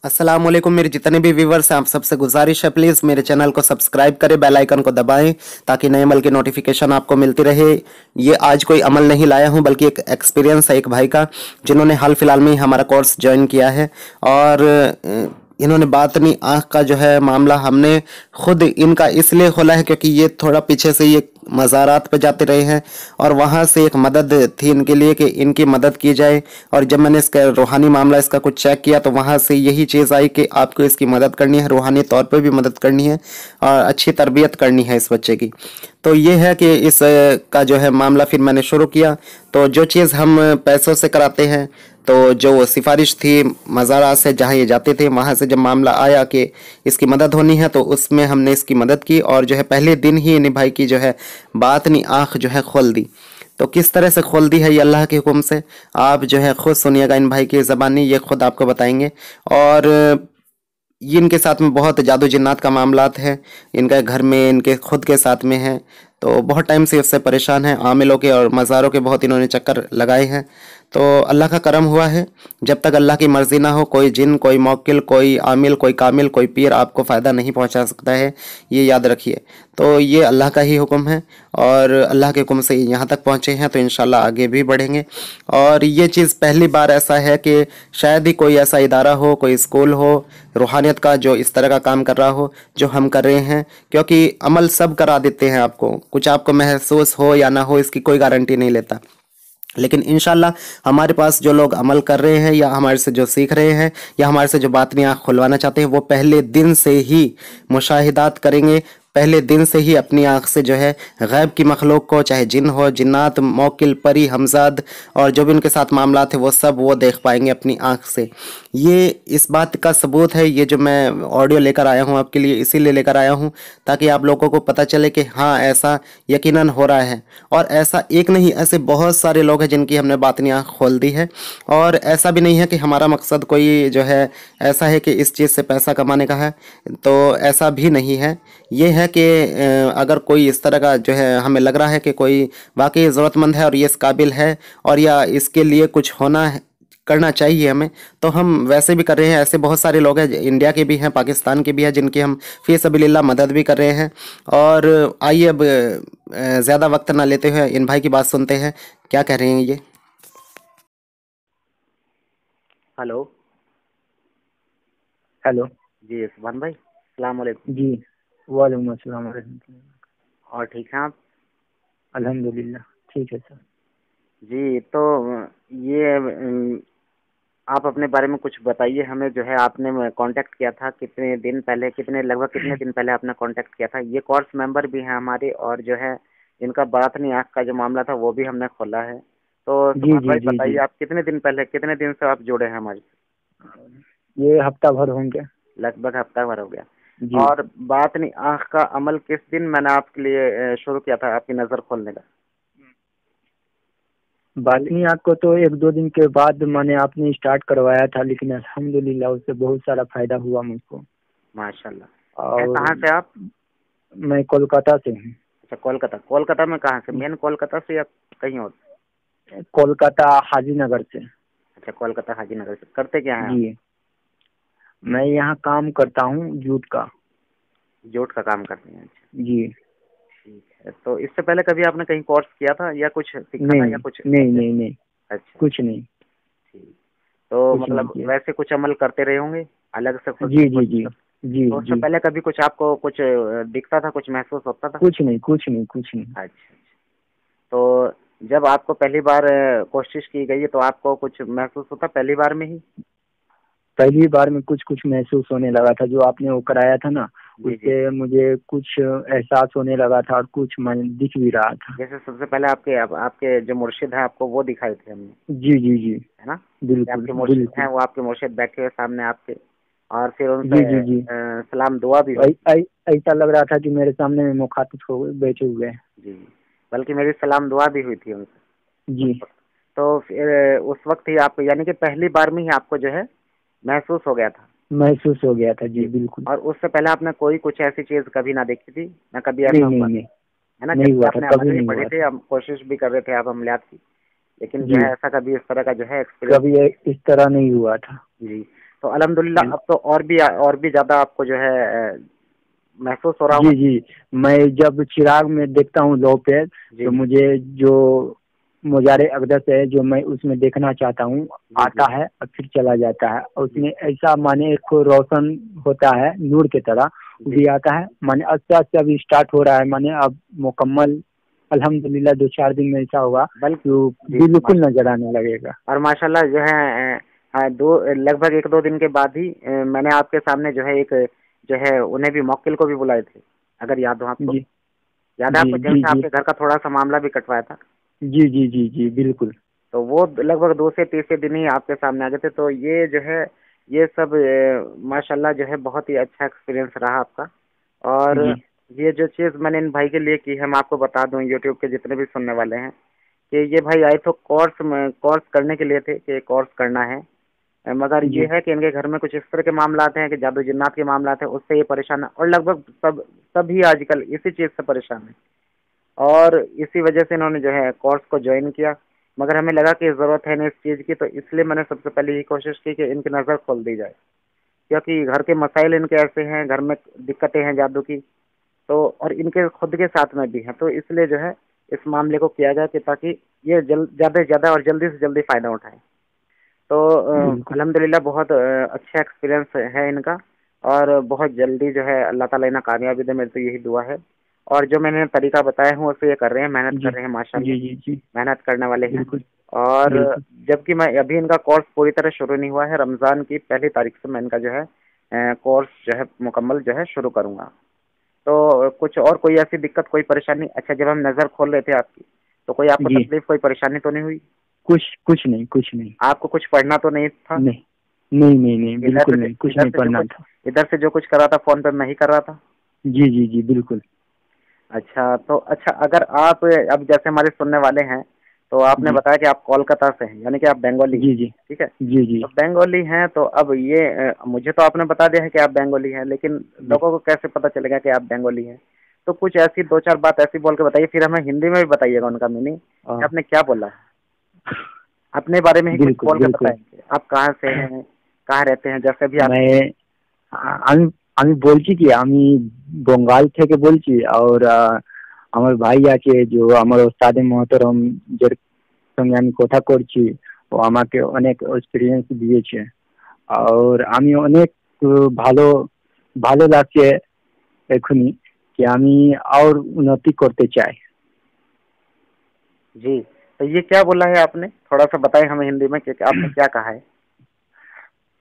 अस्सलाम वालेकुम मेरे जितने भी व्यूवर्स हैं आप सबसे गुजारिश है प्लीज़ मेरे चैनल को सब्सक्राइब करें, बेल आइकन को दबाएं ताकि नए अमल की नोटिफिकेशन आपको मिलती रहे। ये आज कोई अमल नहीं लाया हूं बल्कि एक एक्सपीरियंस है एक भाई का जिन्होंने हाल फिलहाल में ही हमारा कोर्स ज्वाइन किया है। और इन्होंने बातनी आँख का जो है मामला हमने खुद इनका इसलिए खोला है क्योंकि ये थोड़ा पीछे से ये मज़ारात पे जाते रहे हैं और वहाँ से एक मदद थी इनके लिए कि इनकी मदद की जाए। और जब मैंने इसका रूहानी मामला इसका कुछ चेक किया तो वहाँ से यही चीज़ आई कि आपको इसकी मदद करनी है, रूहानी तौर पे भी मदद करनी है और अच्छी तरबियत करनी है इस बच्चे की। तो ये है कि इस का जो है मामला फिर मैंने शुरू किया। तो जो चीज़ हम पैसों से कराते हैं तो जो सिफारिश थी मज़ारा से जहाँ ये जाते थे वहाँ से जब मामला आया कि इसकी मदद होनी है तो उसमें हमने इसकी मदद की और जो है पहले दिन ही इन भाई की जो है बातनी आँख जो है खोल दी। तो किस तरह से खोल दी है ये अल्लाह के हुक्म से, आप जो है खुद सुनिएगा इन भाई की ज़बानी, ये खुद आपको बताएंगे। और ये इनके साथ में बहुत जादू जिन्नात का मामलात है, इनका घर में इनके खुद के साथ में है। तो बहुत टाइम से इससे परेशान हैं, आमिलों के और मज़ारों के बहुत इन्होंने चक्कर लगाए हैं। तो अल्लाह का करम हुआ है, जब तक अल्लाह की मर्ज़ी ना हो कोई जिन, कोई मौक्किल, कोई आमिल, कोई कामिल, कोई पीर आपको फ़ायदा नहीं पहुंचा सकता है, ये याद रखिए। तो ये अल्लाह का ही हुक्म है और अल्लाह के हुक्म से यहाँ तक पहुँचे हैं तो इंशाल्लाह आगे भी बढ़ेंगे। और ये चीज़ पहली बार ऐसा है कि शायद ही कोई ऐसा इदारा हो, कोई स्कूल हो रूहानियत का जो इस तरह का काम कर रहा हो जो हम कर रहे हैं, क्योंकि अमल सब करा देते हैं आपको, कुछ आपको महसूस हो या ना हो इसकी कोई गारंटी नहीं लेता। लेकिन इंशाल्लाह हमारे पास जो लोग अमल कर रहे हैं या हमारे से जो सीख रहे हैं या हमारे से जो बातनी आँख खुलवाना चाहते हैं वो पहले दिन से ही मुशाहिदात करेंगे, पहले दिन से ही अपनी आँख से जो है गैब की मखलूक को, चाहे जिन हो, जिन्नात, मौकिल, परी, हमजाद और जो भी उनके साथ मामला थे वो सब वो देख पाएंगे अपनी आँख से। ये इस बात का सबूत है, ये जो मैं ऑडियो लेकर आया हूँ आपके लिए इसीलिए लेकर आया हूँ ताकि आप लोगों को पता चले कि हाँ ऐसा यकीनन हो रहा है। और ऐसा एक नहीं, ऐसे बहुत सारे लोग हैं जिनकी हमने बातनी आँख खोल दी है। और ऐसा भी नहीं है कि हमारा मकसद कोई जो है ऐसा है कि इस चीज़ से पैसा कमाने का है, तो ऐसा भी नहीं है। ये है कि अगर कोई इस तरह का जो है हमें लग रहा है कि कोई वाकई ज़रूरतमंद है और ये इस काबिल है और या इसके लिए कुछ होना है, करना चाहिए हमें, तो हम वैसे भी कर रहे हैं। ऐसे बहुत सारे लोग हैं, इंडिया के भी हैं, पाकिस्तान के भी हैं, जिनकी हम फ़ी सबीलिल्लाह मदद भी कर रहे हैं। और आइए अब ज़्यादा वक्त ना लेते हुए इन भाई की बात सुनते हैं, क्या कह रहे हैं ये। हेलो। हेलो। जी सुभान भाई, सलाम वालेकुम। जी वालेकुम अस्सलाम वरहमतुल्लाह। और ठीक हैं आप? अल्हम्दुलिल्लाह ठीक है सर। जी तो ये आप अपने बारे में कुछ बताइए हमें। जो है आपने कांटेक्ट किया था कितने दिन पहले, लगभग कितने दिन पहले आपने कांटेक्ट किया था? ये कोर्स मेंबर भी हैं हमारे और जो है इनका बातनी आँख का जो मामला था वो भी हमने खोला है। तो जी सुभान जी भाई जी बताइए जी। आप कितने दिन पहले, कितने दिन से आप जुड़े हैं हमारे? ये हफ्ता भर होंगे। लगभग हफ्ता भर हो गया। जी। और बातनी आँख का अमल किस दिन मैंने आपके लिए शुरू किया था आपकी नज़र खोलने का? बातनी आपको तो एक दो दिन के बाद मैंने आपने स्टार्ट करवाया था, लेकिन अल्हम्दुलिल्लाह उससे बहुत सारा फायदा हुआ मुझको। माशाल्लाह। और कहाँ से आप? मैं कोलकाता से हूँ। अच्छा कोलकाता। कोलकाता में कहाँ से, मेन कोलकाता से या कहीं और? कोलकाता हाजीनगर से। अच्छा कोलकाता हाजीनगर से। करते क्या हैं आप? जी मैं यहाँ काम करता हूँ जूट का। जूट का काम करते हैं? अच्छा जी। ठीक है। तो इससे पहले कभी आपने कहीं कोर्स किया था या कुछ सीखा था नहीं या कुछ नहीं ऐसे? नहीं नहीं, अच्छा कुछ नहीं। ठीक। तो कुछ नहीं मतलब किया। वैसे कुछ अमल करते रहे होंगे अलग से खुद से जी जी कोशिश जी कर। जी तो उससे जी। पहले कभी कुछ आपको कुछ दिखता था, कुछ महसूस होता था? कुछ नहीं कुछ नहीं कुछ नहीं। अच्छा अच्छा। तो जब आपको पहली बार कोशिश की गई तो आपको कुछ महसूस होता पहली बार में ही? पहली बार में कुछ कुछ महसूस होने लगा था, जो आपने वो कराया था ना जी जी। उससे मुझे कुछ एहसास होने लगा था और कुछ मन दिख भी रहा था। जैसे सबसे पहले आपके जो मुर्शिद हैं आपको वो दिखाए थे हमने, जी जी जी। है ना? कि बिल्कुल आपके मुर्शिद हैं, बिल्कुल। वो आपके मुर्शिद बैठे हुए सामने आपके, और फिर उनसे जी जी जी। सलाम दुआ भी हुई। ऐसा लग रहा था कि मेरे सामने में मुखातिब हो बैठे हुए हैं। जी। बल्कि मेरी सलाम दुआ भी हुई थी उनसे उस जी। वक्त। तो फिर उस वक्त ही आपको, यानी कि पहली बार में ही आपको जो है महसूस हो गया था? महसूस हो गया था जी जी। बिल्कुल। और उससे पहले आपने कोई कुछ ऐसी चीज कभी ना देखी थी, ना कभी नहीं ऐसा नहीं हुआ, नहीं। है ना? नहीं जबकि हुआ था, आपने कभी अमल भी नहीं पढ़े हुआ थे, था। हम कोशिश भी कर रहे थे आप अमलियात की, लेकिन जो जी। है ऐसा कभी इस तरह का जो है एक्सपीरियंस। कभी इस तरह नहीं हुआ था। जी। तो अल्हम्दुलिल्लाह अब तो और भी ज़्यादा आपको जो है महसूस हो रहा जी होगा। जी, मैं जब चिराग में देखता हूँ लो पे, जी तो मुझे जो मुजारे अक़दस है जो मैं उसमें देखना चाहता हूँ जी जी आता है और फिर चला जाता है, और जी उसमें ऐसा माने एक रोशन होता है नूर की तरह, वो जी भी आता है माने अच्छा अच्छा अभी स्टार्ट हो रहा है, माने अब मुकम्मल अल्हम्दुलिल्लाह 2-4 दिन में ऐसा होगा बल्कि तो जी बिल्कुल नजर आने लगेगा। और माशाल्लाह जो है दो लगभग 1-2 दिन के बाद ही मैंने आपके सामने जो है एक जो है उन्हें भी मौक्किल को भी बुलाए थे, अगर याद हो आपको। जी याद है जी आपको जी जिनसे जी आपके घर का थोड़ा-सा मामला भी कटवाया था? जी जी जी जी बिल्कुल। तो वो लगभग 2 से तीसरे दिन ही आपके सामने आ गए थे। तो ये जो है ये सब माशाल्लाह जो है बहुत ही अच्छा एक्सपीरियंस रहा आपका। और जी ये जो चीज़ मैंने इन भाई के लिए की है, मैं आपको बता दूँ यूट्यूब के जितने भी सुनने वाले हैं, कि ये भाई आए तो कोर्स करने के लिए थे कि कोर्स करना है। मगर ये जी है कि इनके घर में कुछ इस तरह के मामलात हैं कि जादू जिन्नात के मामलात हैं, उससे ये परेशान है और लगभग सभी आजकल इसी चीज़ से परेशान हैं। और इसी वजह से इन्होंने जो है कोर्स को ज्वाइन किया। मगर हमें लगा कि ज़रूरत है इन्हें इस चीज़ की, तो इसलिए मैंने सबसे पहले यही कोशिश की कि इनकी नज़र खोल दी जाए। क्योंकि घर के मसाइल इनके ऐसे हैं, घर में दिक्कतें हैं जादू की, तो और इनके खुद के साथ में भी हैं, तो इसलिए जो है इस मामले को किया जाए कि ताकि ये ज़्यादा से ज़्यादा और जल्दी से जल्दी फ़ायदा उठाएँ। तो बिल्कुल। अल्हम्दुलिल्लाह बहुत अच्छा एक्सपीरियंस है इनका और बहुत जल्दी जो है अल्लाह ताला इन्हें कामयाबी दे, मेरी तो यही दुआ है। और जो मैंने तरीका बताया हूँ उसे ये कर रहे हैं, मेहनत जी कर रहे हैं माशाल्लाह, जी जी जी मेहनत करने वाले हैं। बिल्कुल और बिल्कुल। जबकि मैं अभी इनका कोर्स पूरी तरह शुरू नहीं हुआ है, रमज़ान की पहली तारीख से मैं इनका जो है कोर्स जो है मुकम्मल जो है शुरू करूँगा। तो कुछ और कोई ऐसी दिक्कत, कोई परेशानी? अच्छा, जब हम नज़र खोल रहे थे आपकी, तो कोई आपको जी तकलीफ़, कोई परेशानी तो नहीं हुई? कुछ कुछ नहीं, कुछ नहीं। आपको कुछ पढ़ना तो नहीं था? नहीं नहीं नहीं नहीं इधर बिल्कुल से नहीं, कुछ इधर नहीं से जो पढ़ना कुछ था। इधर से जो कुछ कर रहा था फ़ोन पे मैं ही कर रहा था? जी जी जी बिल्कुल। अच्छा, तो अच्छा अगर आप अब जैसे हमारे सुनने वाले हैं, तो आपने जी बताया कि आप कोलकाता से हैं, यानी कि आप बंगाली हैं, जी जी ठीक है? जी जी तो बंगाली हैं तो अब ये मुझे तो आपने बता दिया है कि आप बंगाली हैं, लेकिन जी लोगों को कैसे पता चलेगा कि आप बंगाली हैं? तो कुछ ऐसी 2-4 बात ऐसी बोल के बताइए, फिर हमें हिंदी में भी बताइएगा उनका मीनिंग कि हाँ आपने क्या बोला है? अपने बारे में ही कुछ बिल्कुल बोल के बिल्कुल। बताएँगे। आप कहाँ से हैं? कहाँ रहते हैं? जैसे भी आप मैं আমি আমি বলছি কি আমি বঙ্গাল থেকে বলছি আর আমার ভাই আছে যে আমার ওস্তাদে মহতরম যার সঙ্গে আমি কথা করছি ও আমাকে অনেক এক্সপিরিয়েন্স দিয়েছে আর আমি অনেক ভালো ভালো লাগছে এখনই कि আমি और उन्नति करते चाই। जी, तो ये क्या बोला है आपने? थोड़ा-सा बताएँ हमें हिंदी में कि आपने क्या कहा है?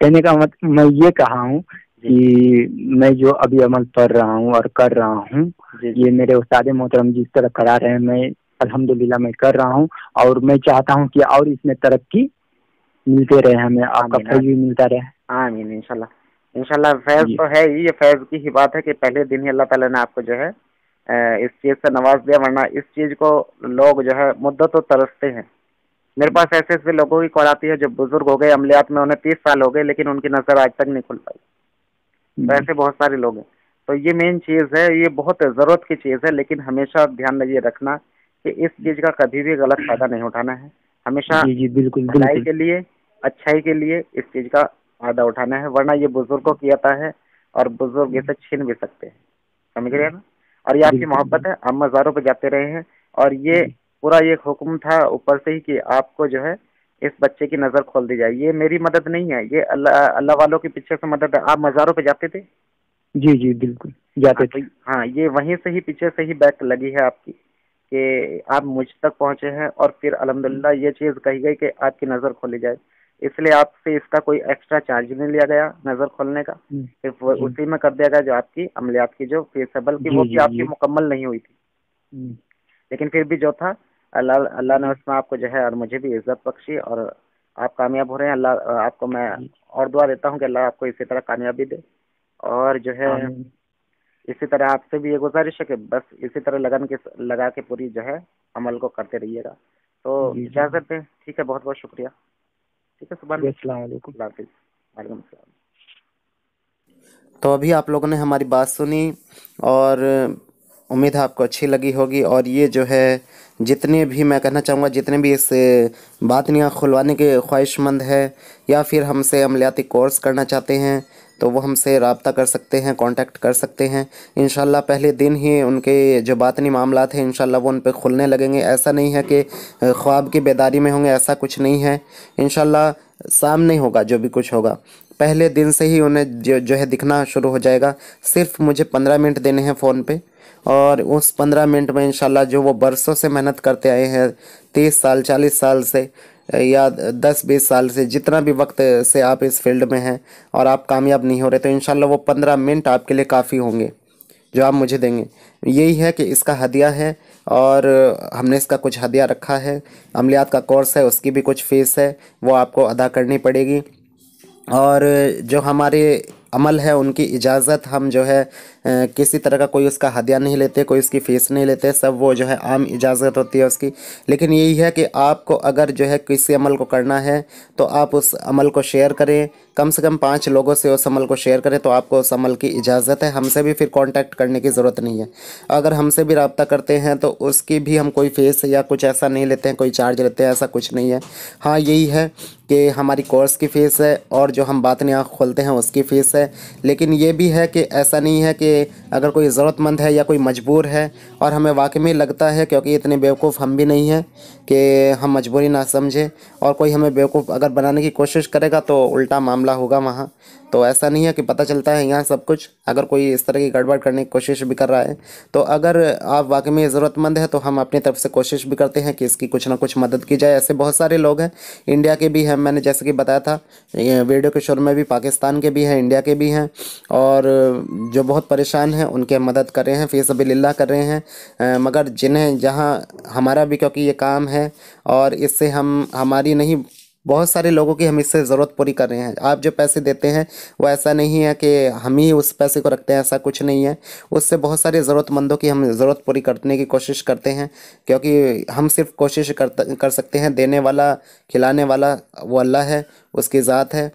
कहने का मत मैं ये कहा हूँ जी, कि मैं जो अभी अमल कर रहा हूँ और कर रहा हूँ, जी, ये जी। मेरे उस्ताद मोहतरम जिस तरह करा रहे हैं मैं अल्हम्दुलिल्लाह मैं कर रहा हूँ और मैं चाहता हूँ कि और इसमें तरक्की मिलते रहे, हमें आपका आमीन, फैज भी आमीन। मिलता रहे। आमीन इंशाल्लाह। इंशाल्लाह फैज़ जी तो है ही, ये फैज़ की ही बात है कि पहले दिन ही अल्लाह ताला ने आपको जो है इस चीज़ से नवाज़ दिया, वरना इस चीज़ को लोग जो है मुद्दतों तरसते हैं। मेरे पास ऐसे-ऐसे लोगों की कॉल आती है जो बुज़ुर्ग हो गए, अमलियात में उन्हें 30 साल हो गए, लेकिन उनकी नज़र आज तक नहीं खुल पाई। तो जी ऐसे बहुत सारे लोग हैं। तो ये मेन चीज़ है, ये बहुत ज़रूरत की चीज़ है, लेकिन हमेशा ध्यान में ये रखना कि इस चीज़ का कभी भी गलत फ़ायदा नहीं उठाना है। हमेशा जी जी बिल्कुल भलाई बिल्कुल। के लिए, अच्छाई के लिए इस चीज़ का फ़ायदा उठाना है, वरना ये बुज़ुर्गों की अता है और बुज़ुर्ग इसे छीन भी सकते हैं। समझ रहे हैं ना? और ये आपकी बिल्कुल मोहब्बत बिल्कुल। है, आप मज़ारों पे जाते रहे हैं और ये जी पूरा ये हुक्म था ऊपर से ही कि आपको जो है इस बच्चे की नज़र खोल दी जाए। ये मेरी मदद नहीं है, ये अल्लाह अल्लाह वालों के पीछे से मदद है। आप मज़ारों पे जाते थे? जी जी बिल्कुल हाँ, जाते तो थे। हाँ, ये वहीं से ही पीछे से ही बैक लगी है आपकी कि आप मुझ तक पहुँचे हैं और फिर अल्हम्दुलिल्लाह ये चीज़ कही गई कि आपकी नज़र खोली जाए। इसलिए आपसे इसका कोई एक्स्ट्रा चार्ज नहीं लिया गया नज़र खोलने का, सिर्फ़ जी उसी में कर दिया गया जो आपकी अमलियात की जो फीस है, बल्कि जी वो भी जी आपकी जी मुकम्मल नहीं हुई थी। जी लेकिन फिर भी जो था अल्लाह अल्लाह ने जी उसमें आपको जो है और मुझे भी इज़्ज़त बख्शी और आप कामयाब हो रहे हैं। अल्लाह आपको मैं जी और दुआ देता हूँ कि अल्लाह आपको इसी तरह कामयाबी दे। और जो है आमीन। इसी तरह आपसे भी ये गुज़ारिश है कि बस इसी तरह लगन के लगा के पूरी जो है अमल को करते रहिएगा। तो जी जी इजाज़त दें, ठीक है, बहुत-बहुत शुक्रिया। ठीक है सुभान जी भाई, अस्सलाम वालेकुम। अल्लाह हाफ़िज़। वालेकुम अस्सलाम। तो अभी आप लोगों ने हमारी बात सुनी और उम्मीद है आपको अच्छी लगी होगी। और ये जो है जितने भी मैं कहना चाहूँगा, जितने भी इस बातनियाँ खुलवाने के ख्वाहिशमंद है या फिर हमसे अमलियाती कोर्स करना चाहते हैं तो वो हमसे रब्ता कर सकते हैं, कांटेक्ट कर सकते हैं। इंशाल्लाह पहले दिन ही उनके जो बातनी मामलात हैं इंशाल्लाह वो उन पे खुलने लगेंगे। ऐसा नहीं है कि ख्वाब की बेदारी में होंगे, ऐसा कुछ नहीं है। इंशाल्लाह सामने होगा जो भी कुछ होगा, पहले दिन से ही उन्हें जो है दिखना शुरू हो जाएगा। सिर्फ मुझे 15 मिनट देने हैं फ़ोन पे, और उस 15 मिनट में इंशाल्लाह जो वो बरसों से मेहनत करते आए हैं, 30 साल 40 साल से या 10-20 साल से, जितना भी वक्त से आप इस फील्ड में हैं और आप कामयाब नहीं हो रहे, तो इंशाल्लाह वो 15 मिनट आपके लिए काफ़ी होंगे जो आप मुझे देंगे। यही है कि इसका हदिया है और हमने इसका कुछ हदिया रखा है। अमलियात का कोर्स है, उसकी भी कुछ फ़ीस है, वो आपको अदा करनी पड़ेगी। और जो हमारे अमल है उनकी इजाज़त हम जो है किसी तरह का कोई उसका हदिया नहीं लेते, कोई उसकी फ़ीस नहीं लेते, सब वो जो है आम इजाज़त होती है उसकी। लेकिन यही है कि आपको अगर जो है किसी अमल को करना है तो आप उस अमल को शेयर करें, कम से कम 5 लोगों से उस अमल को शेयर करें तो आपको उस अमल की इजाज़त है। हमसे भी फिर कांटेक्ट करने की ज़रूरत नहीं है। अगर हमसे भी रब्ता करते हैं तो उसकी भी हम कोई फ़ीस या कुछ ऐसा नहीं लेते हैं, कोई चार्ज लेते हैं, ऐसा कुछ नहीं है। हाँ यही है कि हमारी कोर्स की फ़ीस है और जो हम बातनियाँ खोलते हैं उसकी फ़ीस है। लेकिन ये भी है कि ऐसा नहीं है कि अगर कोई ज़रूरतमंद है या कोई मजबूर है और हमें वाकई में लगता है, क्योंकि इतने बेवकूफ़ हम भी नहीं हैं कि हम मजबूरी ना समझें, और कोई हमें बेवकूफ़ अगर बनाने की कोशिश करेगा तो उल्टा मामला होगा वहाँ। तो ऐसा नहीं है कि पता चलता है यहाँ सब कुछ। अगर कोई इस तरह की गड़बड़ करने की कोशिश भी कर रहा है तो अगर आप वाकई में ज़रूरतमंद है तो हम अपनी तरफ से कोशिश भी करते हैं कि इसकी कुछ ना कुछ मदद की जाए। ऐसे बहुत सारे लोग हैं, इंडिया के भी हैं, मैंने जैसे कि बताया था वीडियो के शुरू में भी, पाकिस्तान के भी हैं, इंडिया के भी हैं, और जो बहुत परेशान हैं उनकी हम मदद कर रहे हैं, फ़ी सबीलिल्लाह कर रहे हैं। मगर जिन्हें जहाँ हमारा भी, क्योंकि ये काम है और इससे हम हमारी नहीं, बहुत सारे लोगों की हम इससे ज़रूरत पूरी कर रहे हैं। आप जो पैसे देते हैं वो ऐसा नहीं है कि हम ही उस पैसे को रखते हैं, ऐसा कुछ नहीं है। उससे बहुत सारे ज़रूरतमंदों की हम ज़रूरत पूरी करने की कोशिश करते हैं, क्योंकि हम सिर्फ कोशिश कर सकते हैं। देने वाला, खिलाने वाला वो अल्लाह है, उसकी ज़ात है।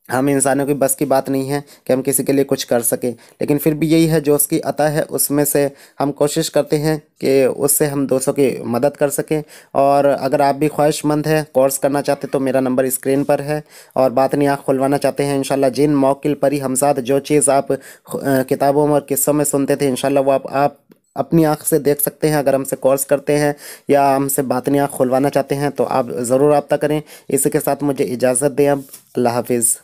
हम इंसानों की बस की बात नहीं है कि हम किसी के लिए कुछ कर सकें, लेकिन फिर भी यही है जो उसकी अता है उसमें से हम कोशिश करते हैं कि उससे हम दूसरों की मदद कर सकें। और अगर आप भी ख्वाहिशमंद हैं, कोर्स करना चाहते तो मेरा नंबर स्क्रीन पर है, और बातनी आँख खुलवाना चाहते हैं इंशाल्लाह, जिन मौकिल परी हमसाद जो चीज़ आप किताबों में और किस्सों में सुनते थे इंशाल्लाह वो आप अपनी आँख से देख सकते हैं। अगर हमसे कोर्स करते हैं या हमसे बातनी आँख खुलवाना चाहते हैं तो आप ज़रूर रब्ता करें। इसी के साथ मुझे इजाज़त दें अब। अल्लाह हाफिज़।